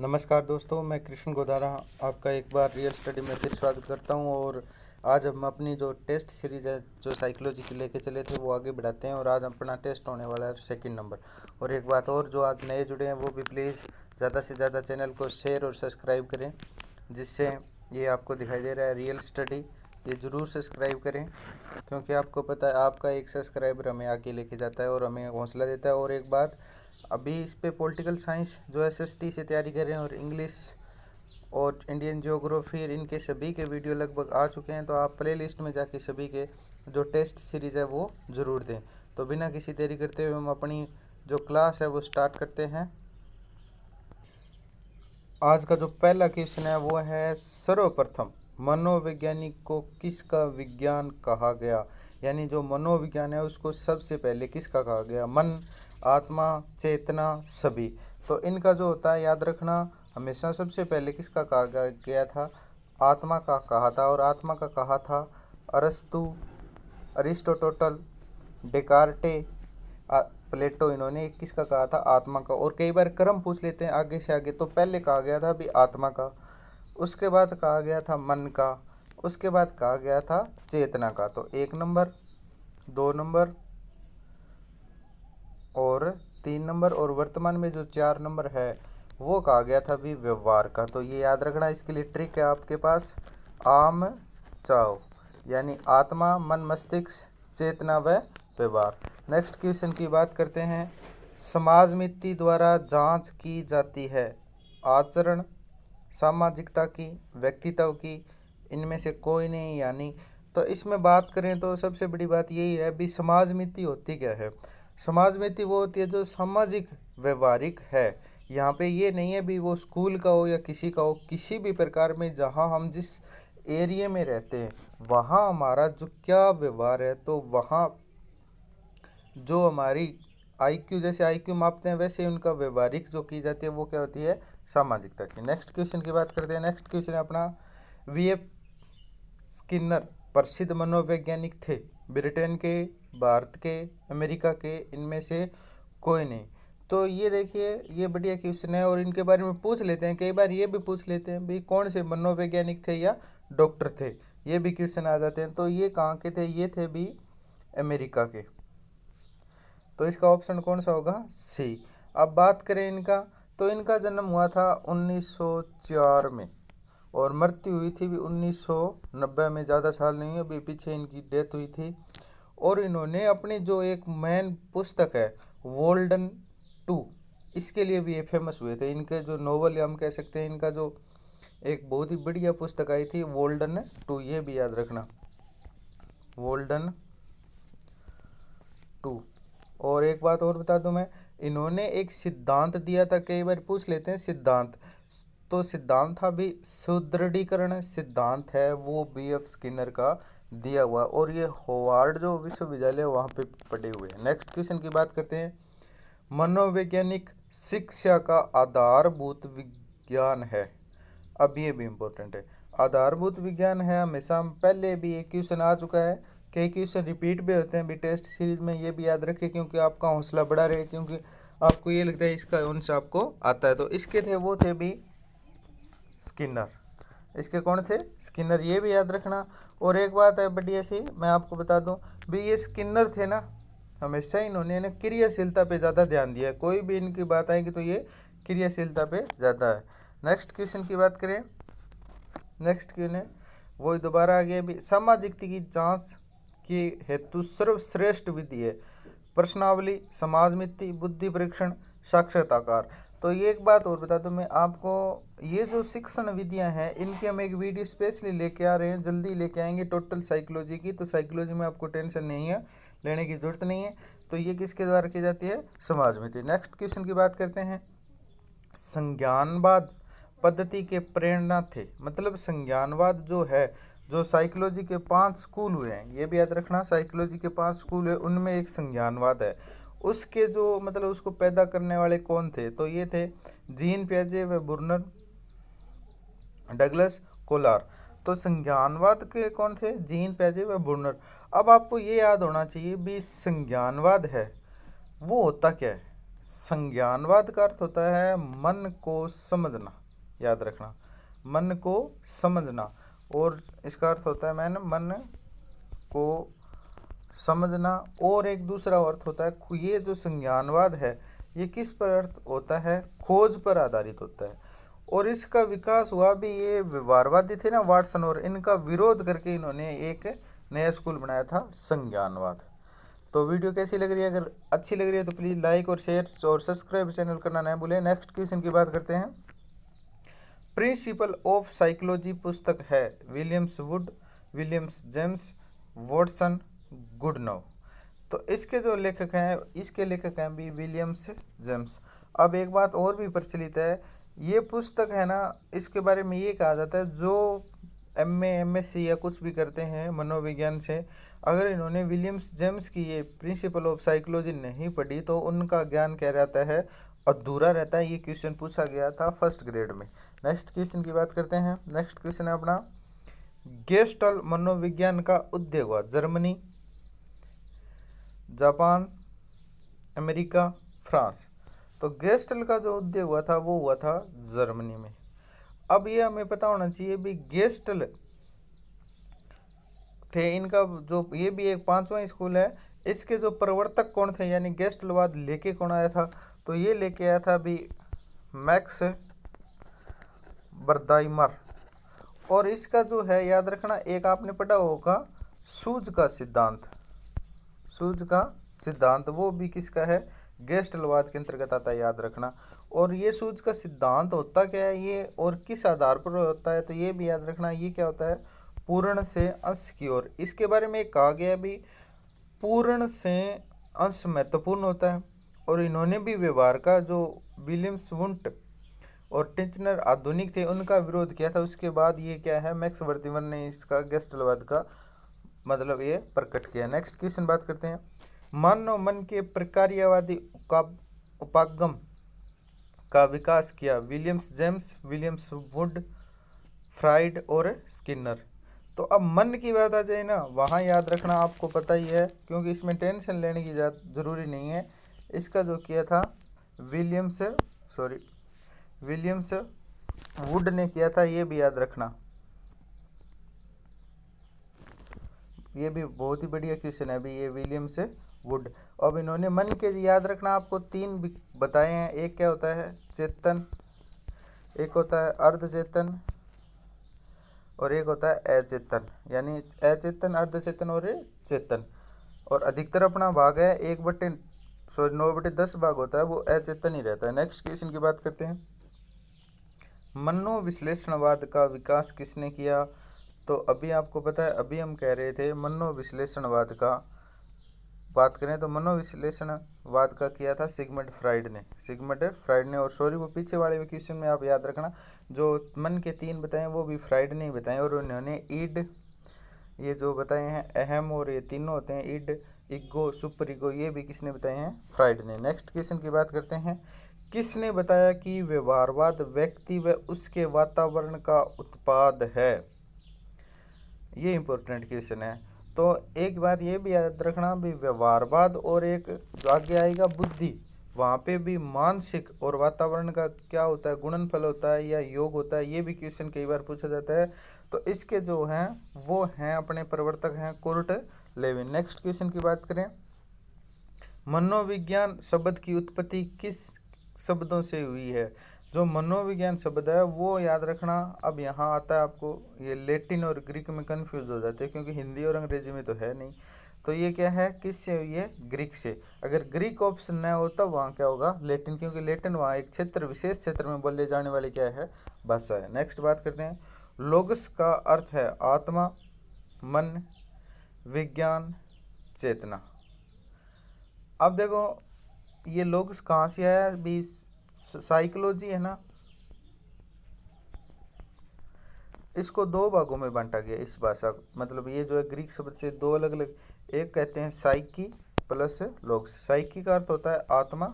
नमस्कार दोस्तों, मैं कृष्ण गोदारा आपका एक बार रियल स्टडी में फिर स्वागत करता हूं। और आज हम अपनी जो टेस्ट सीरीज़ है जो साइकोलॉजी की लेके चले थे वो आगे बढ़ाते हैं। और आज अपना टेस्ट होने वाला है सेकंड नंबर। और एक बात और, जो आज नए जुड़े हैं वो भी प्लीज़ ज़्यादा से ज़्यादा चैनल को शेयर और सब्सक्राइब करें, जिससे ये आपको दिखाई दे रहा है रियल स्टडी, ये ज़रूर सब्सक्राइब करें, क्योंकि आपको पता है आपका एक सब्सक्राइबर हमें आगे लेके जाता है और हमें हौसला देता है। और एक बात, अभी इस पे पॉलिटिकल साइंस जो एसएसटी से तैयारी कर रहे हैं और इंग्लिश और इंडियन ज्योग्राफी, इनके सभी के वीडियो लगभग आ चुके हैं। तो आप प्ले लिस्ट में जाके सभी के जो टेस्ट सीरीज़ है वो ज़रूर दें। तो बिना किसी देरी करते हुए हम अपनी जो क्लास है वो स्टार्ट करते हैं। आज का जो पहला क्वेश्चन है वो है, सर्वप्रथम मनोवैज्ञानिक को किसका विज्ञान कहा गया। यानी जो मनोविज्ञान है उसको सबसे पहले किसका कहा गया। मन, आत्मा, चेतना, सभी। तो इनका जो होता है याद रखना, हमेशा सबसे पहले किसका कहा गया था, आत्मा का कहा था। और आत्मा का कहा था अरस्तु, अरिस्टोटल, डेकार्टे, प्लेटो, इन्होंने किसका कहा था, आत्मा का। और कई बार क्रम पूछ लेते हैं आगे से आगे, तो पहले कहा गया था अभी आत्मा का, उसके बाद कहा गया था मन का, उसके बाद कहा गया था चेतना का। तो 1 नंबर, 2 नंबर और 3 नंबर, और वर्तमान में जो 4 नंबर है वो कहा गया था अभी व्यवहार का। तो ये याद रखना, इसके लिए ट्रिक है आपके पास, आम चाओ, यानी आत्मा, मन, मस्तिष्क, चेतना व व्यवहार। नेक्स्ट क्वेश्चन की बात करते हैं, समाजमिति द्वारा जांच की जाती है आचरण, सामाजिकता की, व्यक्तित्व की, इनमें से कोई नहीं। यानी तो इसमें बात करें तो सबसे बड़ी बात यही है भी, समाजमिति होती क्या है। समाजमिति वो होती है जो सामाजिक व्यवहारिक है। यहाँ पे ये नहीं है भी वो स्कूल का हो या किसी का हो, किसी भी प्रकार में जहाँ हम जिस एरिया में रहते हैं वहाँ हमारा जो क्या व्यवहार है, तो वहाँ जो हमारी आईक्यू, जैसे आईक्यू मापते हैं वैसे उनका व्यवहारिक जो की जाती है वो क्या होती है, सामाजिकता की। नेक्स्ट क्वेश्चन की बात करते हैं। नेक्स्ट क्वेश्चन है अपना, वीएफ स्किनर प्रसिद्ध मनोवैज्ञानिक थे, ब्रिटेन के, भारत के, अमेरिका के, इनमें से कोई नहीं। तो ये देखिए, ये बढ़िया क्वेश्चन है और इनके बारे में पूछ लेते हैं। कई बार ये भी पूछ लेते हैं भाई कौन से मनोवैज्ञानिक थे या डॉक्टर थे, ये भी क्वेश्चन आ जाते हैं। तो ये कहाँ के थे, ये थे भी अमेरिका के। तो इसका ऑप्शन कौन सा होगा, सी। अब बात करें इनका, तो इनका जन्म हुआ था 1904 में और मृत्यु हुई थी भी 1990 में, ज़्यादा साल नहीं है, अभी पीछे इनकी डेथ हुई थी। और इन्होंने अपनी जो एक मेन पुस्तक है वोल्डन 2, इसके लिए भी ये फेमस हुए थे। इनके जो नोवेल हम कह सकते हैं, इनका जो एक बहुत ही बढ़िया पुस्तक आई थी वोल्डन 2, ये भी याद रखना, वोल्डन 2। और एक बात और बता दूं मैं, इन्होंने एक सिद्धांत दिया था, कई बार पूछ लेते हैं सिद्धांत, तो सिद्धांत था भी सुदृढ़ीकरण सिद्धांत है, वो बीएफ स्किनर का दिया हुआ। और ये होवार्ड जो विश्वविद्यालय वहाँ पे पढ़े हुए हैं। नेक्स्ट क्वेश्चन की बात करते हैं, मनोवैज्ञानिक शिक्षा का आधारभूत विज्ञान है। अब ये भी इम्पोर्टेंट है, आधारभूत विज्ञान है। हमेशा हम पहले भी एक क्वेश्चन आ चुका है, कई क्वेश्चन रिपीट भी होते हैं भी टेस्ट सीरीज में, ये भी याद रखिए क्योंकि आपका हौसला बढ़ा रहे, क्योंकि आपको ये लगता है इसका आंसर आपको आता है। तो इसके थे वो थे भी स्किनर, इसके कौन थे, स्किनर, ये भी याद रखना। और एक बात है बढ़िया सी मैं आपको बता दूं भी, ये स्किनर थे ना, हमेशा इन्होंने ना क्रियाशीलता पे ज़्यादा ध्यान दिया है। कोई भी इनकी बात आएगी तो ये क्रियाशीलता पे ज़्यादा है। नेक्स्ट क्वेश्चन की बात करें, नेक्स्ट क्वेश्चन है वही दोबारा आ गया भी, सामाजिकता की जांच के हेतु सर्वश्रेष्ठ विधि है प्रश्नावली, समाजमिति, बुद्धि परीक्षण, साक्षरताकार। तो ये एक बात और बता दूं मैं आपको, ये जो शिक्षण विधियां हैं इनकी हम एक वीडियो स्पेशली लेके आ रहे हैं, जल्दी लेके आएंगे, टोटल साइकोलॉजी की। तो साइकोलॉजी में आपको टेंशन नहीं है, लेने की जरूरत नहीं है। तो ये किसके द्वारा की जाती है, समाजमिति। नेक्स्ट क्वेश्चन की बात करते हैं, संज्ञानवाद पद्धति के प्रेरणा थे। मतलब संज्ञानवाद जो है, जो साइकोलॉजी के 5 स्कूल हुए हैं, ये भी याद रखना, साइकोलॉजी के 5 स्कूल है उनमें एक संज्ञानवाद है। उसके जो मतलब उसको पैदा करने वाले कौन थे, तो ये थे जीन पियाजे व बुर्नर, डगलस, कोलार। तो संज्ञानवाद के कौन थे, जीन पियाजे व बुर्नर। अब आपको ये याद होना चाहिए भी संज्ञानवाद है वो होता क्या है। संज्ञानवाद का अर्थ होता है मन को समझना, याद रखना, मन को समझना। और इसका अर्थ होता है मन को समझना। और एक दूसरा अर्थ होता है, ये जो संज्ञानवाद है ये किस पर अर्थ होता है, खोज पर आधारित होता है। और इसका विकास हुआ भी, ये व्यवहारवादी थे ना वाटसन, और इनका विरोध करके इन्होंने एक नया स्कूल बनाया था, संज्ञानवाद। तो वीडियो कैसी लग रही है? अगर अच्छी लग रही है तो प्लीज़ लाइक और शेयर और सब्सक्राइब चैनल करना ना भूलें। नेक्स्ट क्वेश्चन की बात करते हैं। प्रिंसिपल ऑफ साइकोलॉजी पुस्तक है Williams Wood, Williams James, Watson, गुडनोव। तो इसके जो लेखक हैं, इसके लेखक हैं भी विलियम्स जेम्स। अब एक बात और भी प्रचलित है, ये पुस्तक है ना, इसके बारे में ये कहा जाता है जो एमए एमएससी या कुछ भी करते हैं मनोविज्ञान से, अगर इन्होंने विलियम्स जेम्स की ये प्रिंसिपल ऑफ साइकोलॉजी नहीं पढ़ी तो उनका ज्ञान क्या रहता है, अधूरा रहता है। ये क्वेश्चन पूछा गया था फर्स्ट ग्रेड में। नेक्स्ट क्वेश्चन की बात करते हैं। नेक्स्ट क्वेश्चन है अपना, गेस्टल मनोविज्ञान का उद्योग हुआ जर्मनी, जापान, अमेरिका, फ्रांस। तो गेस्टल का जो उद्योग हुआ था वो हुआ था जर्मनी में। अब ये हमें पता होना चाहिए भी, गेस्टल थे इनका जो, ये भी एक 5वां स्कूल है। इसके जो प्रवर्तक कौन थे, यानी गेस्टलवाद लेके कौन आया था, तो ये लेके आया था भी मैक्स बर्दाइमर। और इसका जो है याद रखना, एक आपने पढ़ा होगा सूझ का सिद्धांत, सूझ का सिद्धांत वो भी किसका है, गेस्टलवाद के अंतर्गत आता है, याद रखना। और ये सूझ का सिद्धांत होता क्या है ये, और किस आधार पर होता है, तो ये भी याद रखना, ये क्या होता है, पूर्ण से अंश की ओर। इसके बारे में कहा गया भी पूर्ण से अंश महत्वपूर्ण होता है। और इन्होंने भी व्यवहार का जो विलियम्स वुंट और टिंचनर आधुनिक थे उनका विरोध किया था। उसके बाद ये क्या है, मैक्स वर्दिमन ने इसका गेस्टलवाद का मतलब ये प्रकट किया। नेक्स्ट क्वेश्चन बात करते हैं। मानव मन के प्रकार्यवादी उपागम का विकास किया Williams James, Williams would, fried और स्किनर। तो अब मन की बात आ जाए ना, वहाँ याद रखना आपको पता ही है, क्योंकि इसमें टेंशन लेने की ज़रूरी नहीं है। इसका जो किया था विलियम्स वुड ने किया था, ये भी याद रखना। ये भी बहुत ही बढ़िया क्वेश्चन है अभी, ये विलियम्स वुड। अब इन्होंने मन के याद रखना आपको 3 बताए हैं। एक क्या होता है, चेतन, एक होता है अर्धचेतन, और एक होता है अचेतन, यानी अचेतन, अर्धचेतन और चेतन। और अधिकतर अपना भाग है 9/10 भाग होता है वो अचेतन ही रहता है। नेक्स्ट क्वेश्चन की बात करते हैं। मनोविश्लेषणवाद का विकास किसने किया, तो अभी आपको पता है, अभी हम कह रहे थे मनोविश्लेषणवाद का बात करें तो मनोविश्लेषणवाद का किया था सिगमंड फ्राइड ने। और सॉरी, वो पीछे वाले क्वेश्चन में आप याद रखना, जो मन के 3 बताए वो भी फ्राइड ने ही बताए। और उन्होंने ईड ये जो बताए हैं अहम, और ये तीनों होते हैं ईड, इगो, सुपर इगो, ये भी किसने बताए हैं, फ्राइड ने। नेक्स्ट क्वेश्चन की बात करते हैं। किसने बताया कि व्यवहारवाद व्यक्ति व उसके वातावरण का उत्पाद है, ये इंपॉर्टेंट क्वेश्चन है। तो एक बात ये भी याद रखना भी, व्यवहारवाद और एक जो आगे आएगा बुद्धि, वहाँ पे भी मानसिक और वातावरण का क्या होता है, गुणनफल होता है या योग होता है, ये भी क्वेश्चन कई बार पूछा जाता है। तो इसके जो हैं वो हैं अपने प्रवर्तक हैं कुर्ट लेविन। नेक्स्ट क्वेश्चन की बात करें। मनोविज्ञान शब्द की उत्पत्ति किस शब्दों से हुई है, जो मनोविज्ञान शब्द है वो याद रखना। अब यहाँ आता है आपको, ये लैटिन और ग्रीक में कंफ्यूज हो जाते हैं क्योंकि हिंदी और अंग्रेजी में तो है नहीं। तो ये क्या है, किससे हुई है, ग्रीक से। अगर ग्रीक ऑप्शन न हो तब वहाँ क्या होगा, लैटिन, क्योंकि लैटिन वहाँ एक क्षेत्र, विशेष क्षेत्र में बोले जाने वाली क्या है, भाषा है। नेक्स्ट बात करते हैं। लोगस का अर्थ है आत्मा, मन, विज्ञान, चेतना। अब देखो ये लोगस कहाँ से आया भी, साइकोलॉजी है ना, इसको 2 भागों में बांटा गया इस भाषा, मतलब ये जो है ग्रीक शब्द से 2 अलग अलग, एक कहते हैं साइकी प्लस लोग्स। साइकी का अर्थ होता है आत्मा,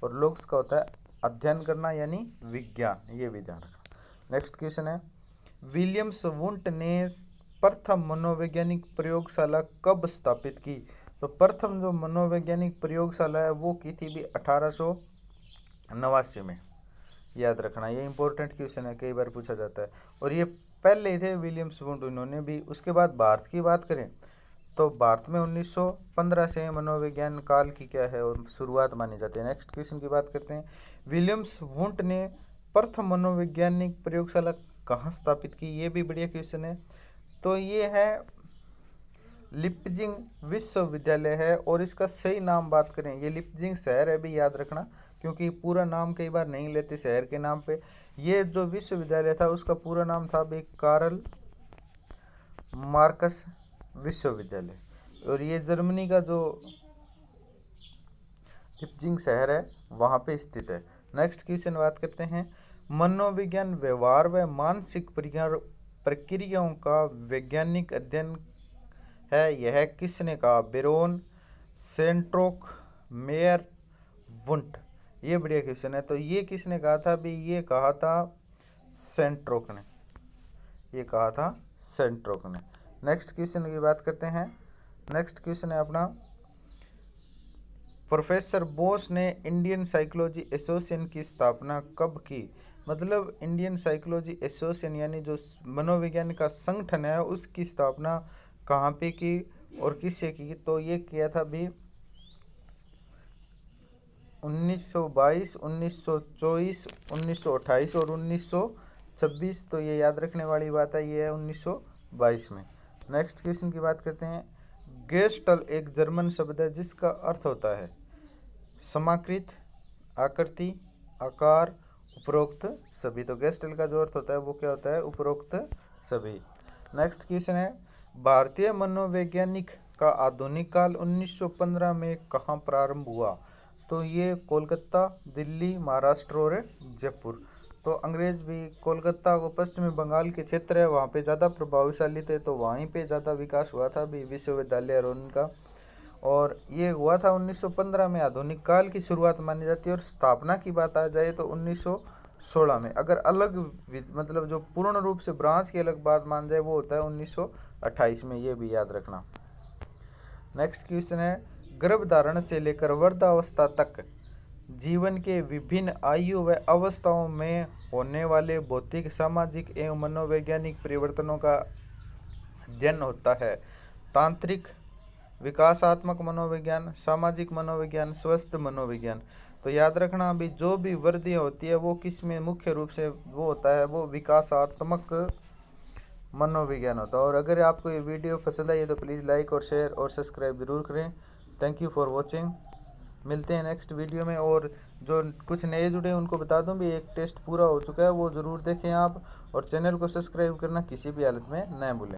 और लोग्स का होता है अध्ययन करना यानी विज्ञान, ये भी ध्यान रखना। नेक्स्ट क्वेश्चन है। विलियम्स वुंट ने प्रथम मनोवैज्ञानिक प्रयोगशाला कब स्थापित की, तो प्रथम जो मनोवैज्ञानिक प्रयोगशाला है वो की थी भी 1889 में। याद रखना, ये इंपॉर्टेंट क्वेश्चन है, कई बार पूछा जाता है। और ये पहले थे विलियम्स वुंड, इन्होंने भी। उसके बाद भारत की बात करें तो भारत में 1915 से मनोविज्ञान काल की क्या है और शुरुआत मानी जाती है। नेक्स्ट क्वेश्चन की बात करते हैं। विलियम्स वुंट ने प्रथम मनोवैज्ञानिक प्रयोगशाला कहाँ स्थापित की, ये भी बढ़िया क्वेश्चन है। तो ये है लिप्जिंग विश्वविद्यालय है, और इसका सही नाम बात करें, ये लिप्जिंग शहर है भी, याद रखना, क्योंकि पूरा नाम कई बार नहीं लेते शहर के नाम पे। ये जो विश्वविद्यालय था उसका पूरा नाम था भी कार्ल मार्कस विश्वविद्यालय, और ये जर्मनी का जो लिप्जिंग शहर है वहाँ पे स्थित है। नेक्स्ट क्वेश्चन बात करते हैं। मनोविज्ञान व्यवहार व मानसिक प्रक्रियाओं का वैज्ञानिक अध्ययन है, यह किसने कहा? बेरोन, सेंट्रोक, मेयर, वुंट। ये बढ़िया क्वेश्चन है। तो ये किसने कहा था भी? ये कहा था सेंट्रोक ने, ये कहा था सेंट्रोक ने। नेक्स्ट क्वेश्चन की बात करते हैं। नेक्स्ट क्वेश्चन है अपना, प्रोफेसर बोस ने इंडियन साइकोलॉजी एसोसिएशन की स्थापना कब की? मतलब इंडियन साइकोलॉजी एसोसिएशन यानी जो मनोविज्ञान का संगठन है उसकी स्थापना कहाँ पे की और किससे की? तो ये किया था भी 1922, 1924, 1928 और 1926। तो ये याद रखने वाली बात है, ये है 1922 में। नेक्स्ट क्वेश्चन की बात करते हैं। गेस्टल एक जर्मन शब्द है जिसका अर्थ होता है समाकृत, आकृति, आकार, उपरोक्त सभी। तो गेस्टल का जो अर्थ होता है वो क्या होता है? उपरोक्त सभी। नेक्स्ट क्वेश्चन है, भारतीय मनोवैज्ञानिक का आधुनिक काल 1915 में कहाँ प्रारंभ हुआ? तो ये कोलकाता, दिल्ली, महाराष्ट्र और जयपुर। तो अंग्रेज भी कोलकाता को, पश्चिमी बंगाल के क्षेत्र है वहाँ पे ज़्यादा प्रभावशाली थे, तो वहीं पे ज़्यादा विकास हुआ था भी विश्वविद्यालय और उनका। और ये हुआ था 1915 में, आधुनिक काल की शुरुआत मानी जाती है। और स्थापना की बात आ जाए तो 1916 में। अगर अलग मतलब जो पूर्ण रूप से ब्रांच की अलग बात मान जाए वो होता है 1928 में, ये भी याद रखना। नेक्स्ट क्वेश्चन है, गर्भधारण से लेकर वृद्धावस्था तक जीवन के विभिन्न आयु व अवस्थाओं में होने वाले भौतिक, सामाजिक एवं मनोवैज्ञानिक परिवर्तनों का अध्ययन होता है। तांत्रिक, विकासात्मक मनोविज्ञान, सामाजिक मनोविज्ञान, स्वस्थ मनोविज्ञान। तो याद रखना अभी जो भी वृद्धियाँ होती है वो किस में मुख्य रूप से वो होता है? वो विकासात्मक मनोविज्ञान होता है। और अगर आपको ये वीडियो पसंद आई है तो प्लीज़ लाइक और शेयर और सब्सक्राइब जरूर करें। Thank you for watching. मिलते हैं नेक्स्ट वीडियो में। और जो कुछ नए जुड़े उनको बता दूं भी, एक टेस्ट पूरा हो चुका है वो ज़रूर देखें आप, और चैनल को सब्सक्राइब करना किसी भी हालत में न भूलें।